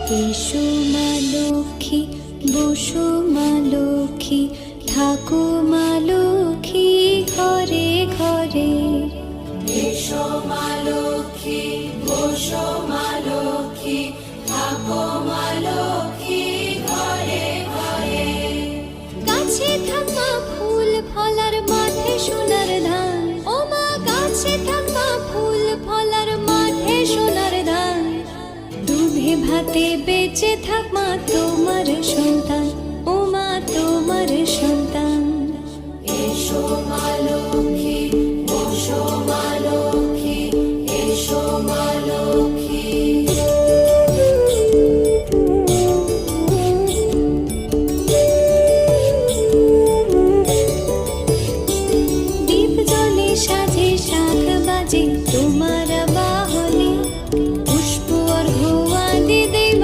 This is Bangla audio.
এসো মা লক্ষ্মী, বসো মা লক্ষ্মী, থাকো মা লক্ষ্মী ঘরে ঘরে। এসো মা লক্ষ্মী, বসো মা লক্ষ্মী, থাকো মা লক্ষ্মী ঘরে ঘরে। গাছে থাকা ফুল ফলার মাঠে সোনার ধান, ও মা গাছে থাকা ফুল ফলার মাঠে সোনার ধান। দুধে ভাতে বেঁচে থাক মা তোমার সন্তান।